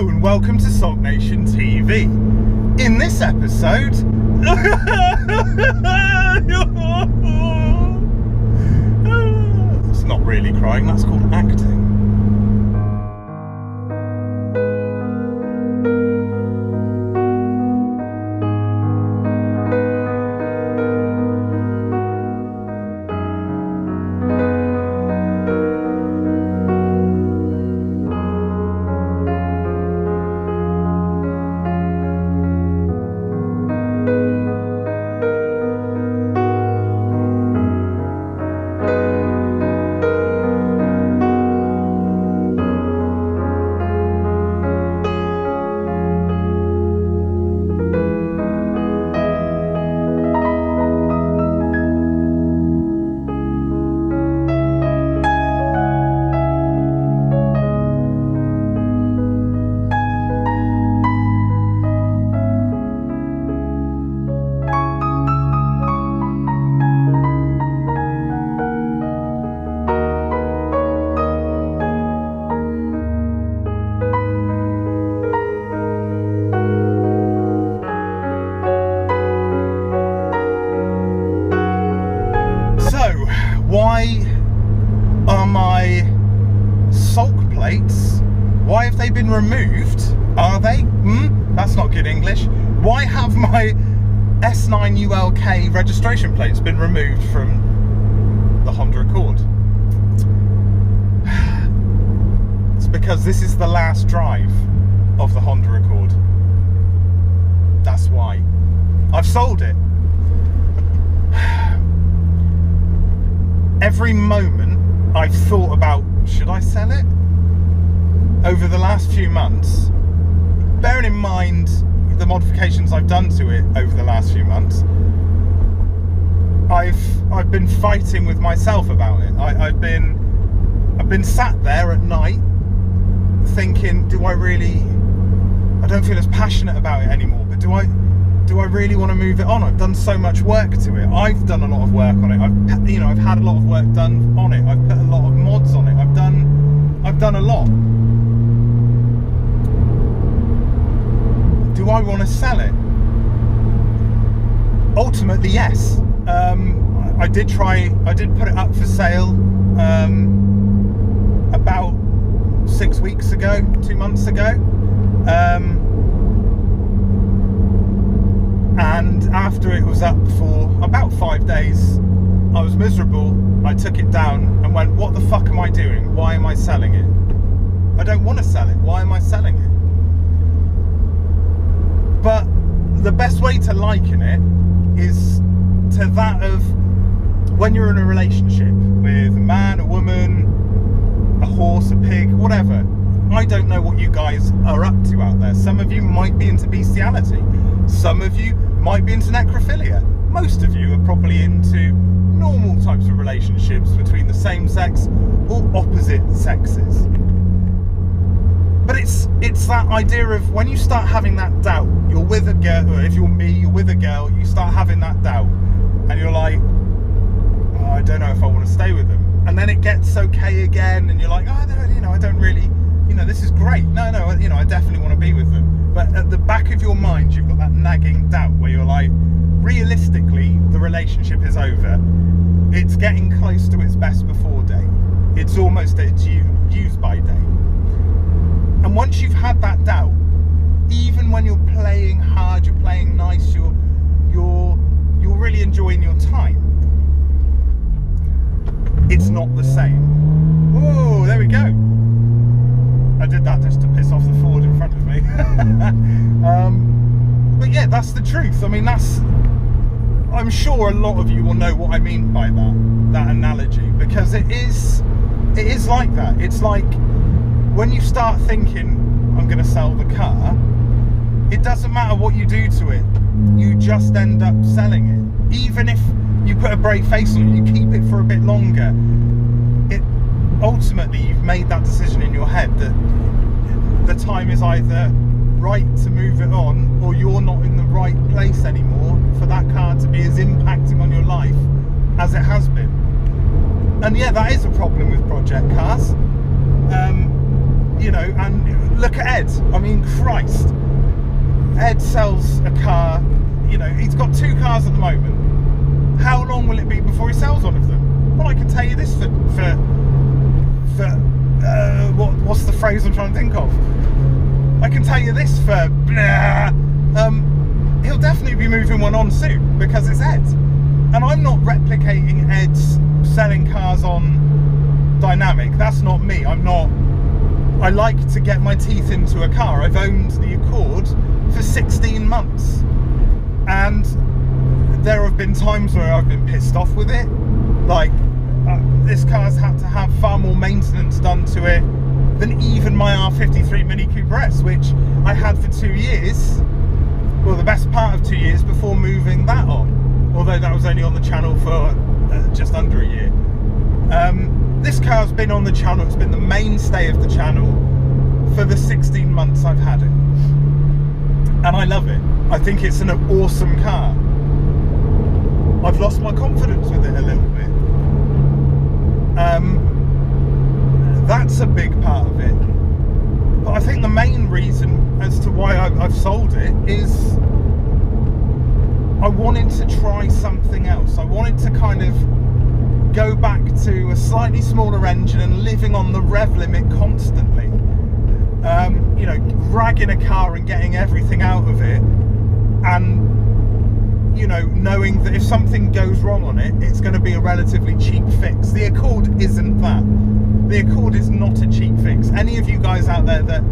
Hello and welcome to Salt Nation TV. In this episode, it's not really crying, that's called acting. Why are my sulk plates, why have they been removed? Are they? That's not good English. Why have my S9 ULK registration plates been removed from the Honda Accord? It's because this is the last drive of the Honda Accord. That's why. I've sold it. Every moment I've thought about, should I sell it? Over the last few months, bearing in mind the modifications I've done to it over the last few months, I've been fighting with myself about it. I've been sat there at night thinking, I don't feel as passionate about it anymore, but do I really want to move it on? I've done so much work to it. I've done a lot of work on it. I've had a lot of work done on it. I've put a lot of mods on it. I've done a lot. Do I want to sell it? Ultimately, yes. I did put it up for sale about 6 weeks ago, 2 months ago. And after it was up for about 5 days, I was miserable. I took it down and went, what the fuck am I doing? Why am I selling it? I don't want to sell it. Why am I selling it? But the best way to liken it is to that of when you're in a relationship with a man, a woman, a horse, a pig, whatever. I don't know what you guys are up to out there. Some of you might be into bestiality. Some of you might be into necrophilia. Most of you are probably into normal types of relationships between the same sex or opposite sexes. But it's that idea of when you start having that doubt, you're with a girl, or if you're me, you're with a girl, you start having that doubt, and you're like, oh, I don't know if I want to stay with them. And then it gets okay again, and you're like, oh, I don't really, this is great. No, I definitely want to be with them. But at the back of your mind, you've got that nagging doubt where you're like, realistically, the relationship is over. It's getting close to its best before date. It's almost at its use by date. And once you've had that doubt, even when you're playing hard, you're playing nice, you're really enjoying your time, it's not the same. Oh, there we go. I did that just to piss off the Ford in front of me. But yeah, that's the truth. I mean, I'm sure a lot of you will know what I mean by that analogy, because it is like that. It's like when you start thinking, I'm going to sell the car, it doesn't matter what you do to it, you just end up selling it. Even if you put a brave face on it, you keep it for a bit longer, ultimately you've made that decision in your head that the time is either right to move it on, or you're not in the right place anymore for that car to be as impacting on your life as it has been. And yeah, that is a problem with project cars. You know, and look at Ed. I mean, Christ. Ed sells a car, he's got 2 cars at the moment. How long will it be before he sells one of them? Well, I can tell you this what's the phrase I'm trying to think of? I can tell you this for he'll definitely be moving one on soon because it's Ed. And I'm not replicating Ed's selling cars on dynamic. That's not me. I like to get my teeth into a car. I've owned the Accord for 16 months. And there have been times where I've been pissed off with it. Like, this car's had to have far more maintenance done to it than even my R53 Mini Cooper S, which I had for 2 years. Well, the best part of 2 years before moving that on. Although that was only on the channel for just under a year. This car's been on the channel, it's been the mainstay of the channel for the 16 months I've had it. And I love it. I think it's an awesome car. I've lost my confidence with it a little bit. That's a big part of it. But I think the main reason as to why I've sold it is I wanted to try something else. I wanted to kind of go back to a slightly smaller engine and living on the rev limit constantly. Ragging a car and getting everything out of it, and knowing that if something goes wrong on it, it's going to be a relatively cheap fix. The Accord isn't that. The Accord is not a cheap fix. Any of you guys out there that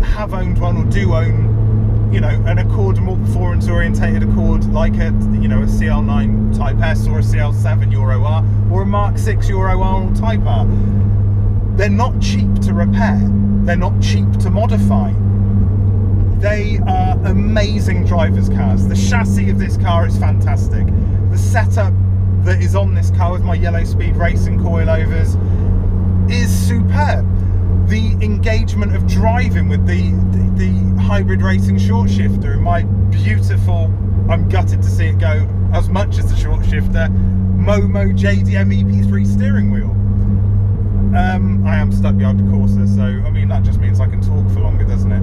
have owned one or do own an Accord, a more performance orientated Accord, like a CL9 Type S or a CL7 Euro R or a Mark 6 Euro R or Type R, they're not cheap to repair. They're not cheap to modify. They are amazing driver's cars. The chassis of this car is fantastic. The setup that is on this car with my yellow speed racing coilovers is superb. The engagement of driving with the hybrid racing short shifter and my beautiful, I'm gutted to see it go as much as the short shifter, Momo JDM EP3 steering wheel. I am stuck behind the Corsa, so I mean that just means I can talk for longer, doesn't it?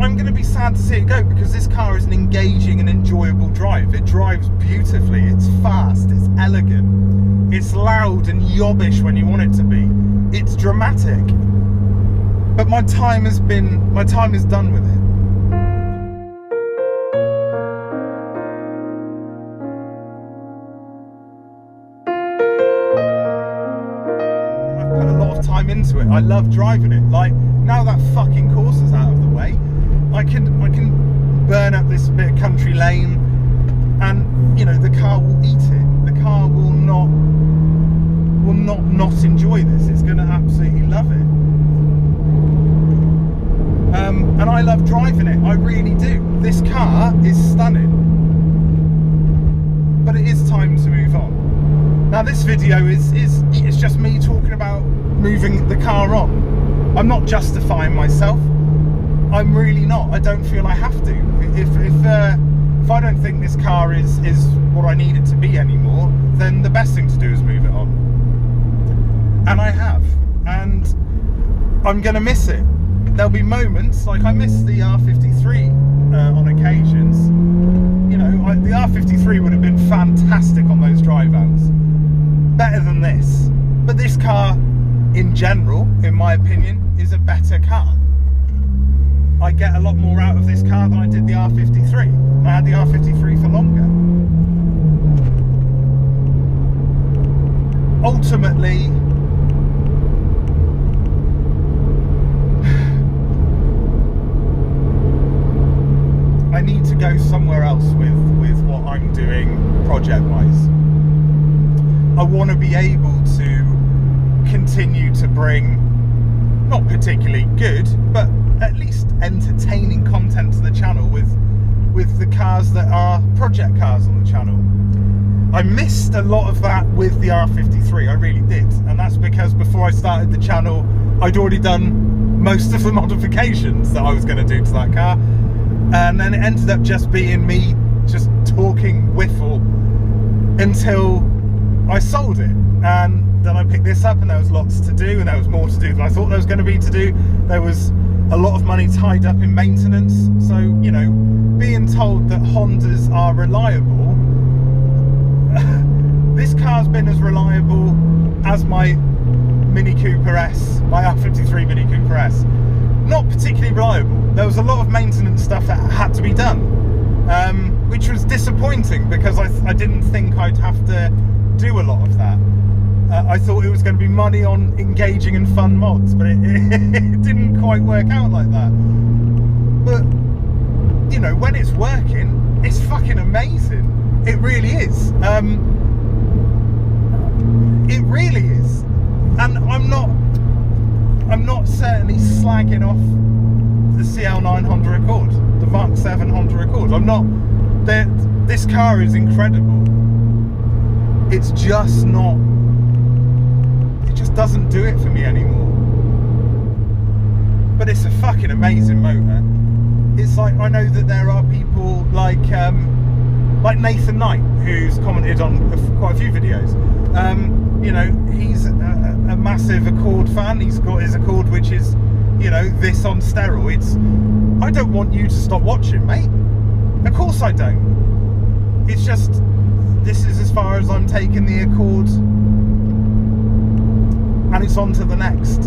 I'm going to be sad to see it go because this car is an engaging and enjoyable drive. It drives beautifully, it's fast, it's elegant, it's loud and yobbish when you want it to be, it's dramatic. But my time is done with it. Time into it. I love driving it. Like, now that fucking Corsa's out of the way, I can burn up this bit of country lane and the car will eat it. The car will not enjoy this. It's going to absolutely love it. And I love driving it. I really do. This car is stunning. But it is time to move on. Now this video it's just me talking about moving the car on. I'm not justifying myself. I'm really not. I don't feel I have to. If I don't think this car is what I need it to be anymore, then the best thing to do is move it on. And I have. And I'm gonna miss it. There'll be moments like I miss the R53 on occasions. The R53 would have been fantastic on those drive outs. Better than this. But this car, in general, in my opinion, is a better car. I get a lot more out of this car than I did the R53. And I had the R53 for longer. Ultimately, I need to go somewhere else with what I'm doing project-wise. I want to be able to continue to bring not particularly good, but at least entertaining content to the channel with the cars that are project cars on the channel. I missed a lot of that with the R53, I really did, and that's because before I started the channel I'd already done most of the modifications that I was going to do to that car, and then it ended up just being me just talking whiffle until I sold it. And then I picked this up, and there was lots to do, and there was more to do than I thought there was going to be to do. There was a lot of money tied up in maintenance. So, you know, being told that Hondas are reliable, this car's been as reliable as my Mini Cooper S, my R53 Mini Cooper S. Not particularly reliable. There was a lot of maintenance stuff that had to be done, which was disappointing because I didn't think I'd have to do a lot of that. I thought it was going to be money on engaging and fun mods, but it didn't quite work out like that. But, you know, when it's working, it's fucking amazing. It really is. It really is. And I'm not certainly slagging off the CL9 Honda Accord, the Mark 7 Honda Accord. I'm not. This car is incredible. It's just not. It just doesn't do it for me anymore. But it's a fucking amazing motor. It's like, I know that there are people like Nathan Knight, who's commented on quite a few videos. You know, he's a massive Accord fan. He's got his Accord, which is, you know, this on steroids. I don't want you to stop watching, mate. Of course I don't. It's just, this is as far as I'm taking the Accord, and it's on to the next.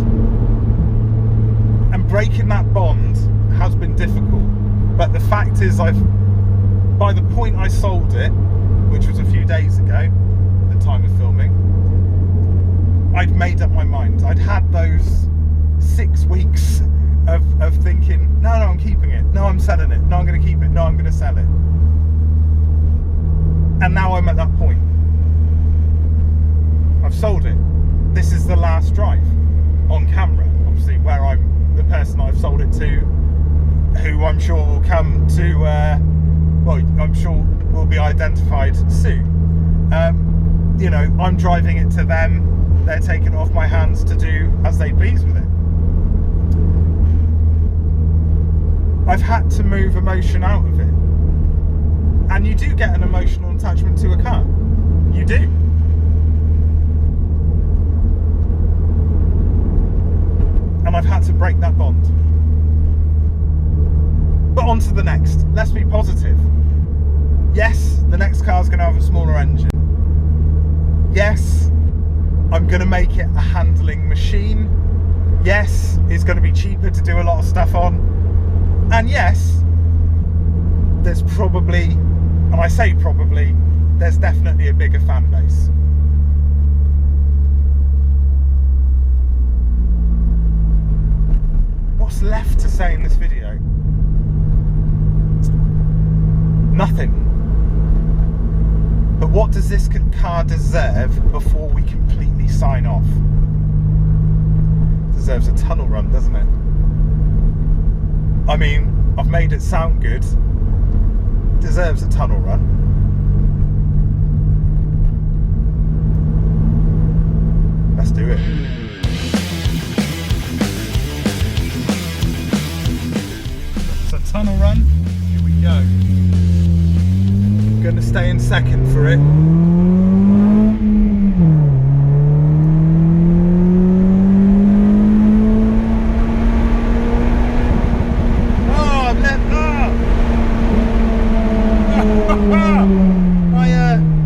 And breaking that bond has been difficult. But the fact is, by the point I sold it, which was a few days ago, at the time of filming, I'd made up my mind. I'd had those 6 weeks of thinking, no, I'm keeping it. No, I'm selling it. No, I'm going to keep it. No, I'm going to sell it. And now I'm at that point. I've sold it. This is the last drive on camera, obviously, where I'm the person I've sold it to, who I'm sure will come to, well, I'm sure will be identified soon. You know, I'm driving it to them. They're taking it off my hands to do as they please with it. I've had to move emotion out of it. And you do get an emotional attachment to a car. You do. And I've had to break that bond. But on to the next. Let's be positive. Yes, the next car's going to have a smaller engine. Yes, I'm going to make it a handling machine. Yes, it's going to be cheaper to do a lot of stuff on. And yes, there's probably, and I say probably, there's definitely a bigger fan base. What's left to say in this video? Nothing. But what does this car deserve before we completely sign off? It deserves a tunnel run, doesn't it? I mean, I've made it sound good. It deserves a tunnel run. Let's do it. So tunnel run, here we go. I'm going to stay in second for it.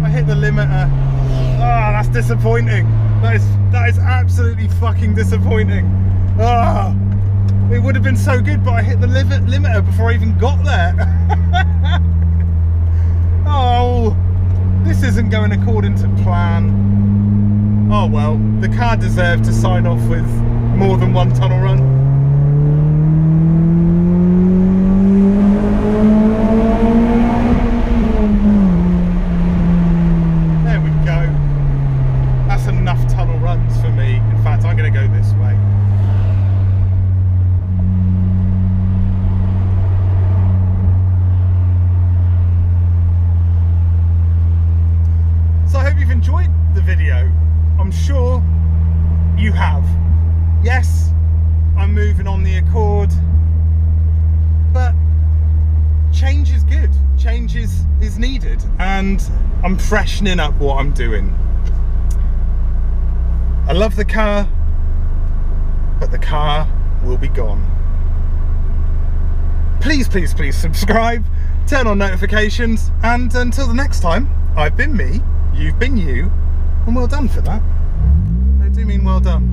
I hit the limiter. Ah, that's disappointing. That is absolutely fucking disappointing. Ah, it would have been so good, but I hit the limiter before I even got there. Oh, this isn't going according to plan. Oh well, the car deserved to sign off with more than one tunnel run. Enjoyed the video. I'm sure you have. Yes, I'm moving on the Accord, but change is good. Change is needed, and I'm freshening up what I'm doing. love the car, but the car will be gone. Please, please, please subscribe, turn on notifications, and until the next time, I've been me, you've been you, and well done for that. I do mean well done.